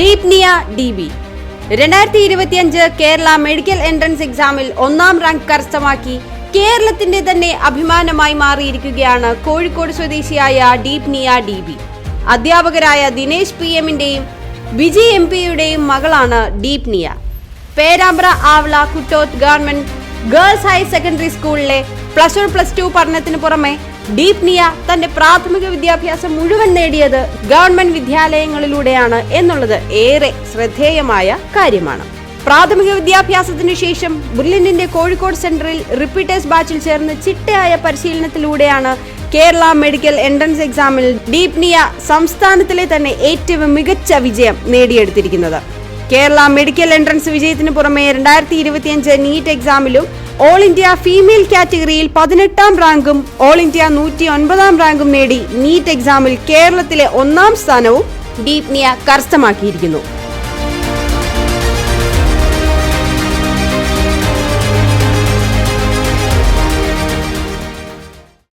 ഡീപ്നിയ DB 2025 Kerala medical entrance എക്സാമിൽ 1ാം rank കരസ്ഥമാക്കി കേരളത്തിന്റെ തന്നെ അഭിമാനമായി മാറിയിരിക്കുകയാണ് കോഴിക്കോട് സ്വദേശിയായ ഡീപ്നിയ DB. അധ്യാപകരായ ദിനേശ് PM-ന്റെയും വിജയ് MP-യുടെയും മകളാണ് Deepniya. Perambra Avala Kuttoth government girls higher secondary സ്കൂളിലെ +1+2 പഠനത്തിന് പുറമെ ഡീപ്നിയ തന്റെ പ്രാഥമിക വിദ്യാഭ്യാസം മുഴുവൻ നേടിയത് ഗവൺമെന്റ് വിദ്യാലയങ്ങളിലൂടെയാണ് എന്നുള്ളത് ഏറെ ശ്രദ്ധേയമായ കാര്യമാണ്. പ്രാഥമിക വിദ്യാഭ്യാസത്തിനു ശേഷം ബ്രില്യന്റിന്റെ കോഴിക്കോട് സെന്ററിൽ റിപ്പീറ്റേഴ്സ് ബാച്ചിൽ ചേർന്ന് ചിട്ടയായ പരിശീലനത്തിലൂടെയാണ് കേരള മെഡിക്കൽ എൻട്രൻസ് എക്സാമിൽ ഡീപ്നിയ സംസ്ഥാനത്തിലെ തന്നെ ഏറ്റവും മികച്ച വിജയം നേടിയെടുത്തിരിക്കുന്നത്. കേരള മെഡിക്കൽ എൻട്രൻസ് വിജയത്തിന് പുറമെ 2025 നീറ്റ് എക്സാമിലും ഓൾ ഇന്ത്യ ഫീമെയിൽ കാറ്റഗറിയിൽ 18ാം റാങ്കും ഓൾ ഇന്ത്യ 109ാം റാങ്കും നേടി നീറ്റ് എക്സാമിൽ കേരളത്തിലെ 1ാം സ്ഥാനവും ഡീപ്നിയ കരസ്ഥമാക്കിയിരിക്കുന്നു.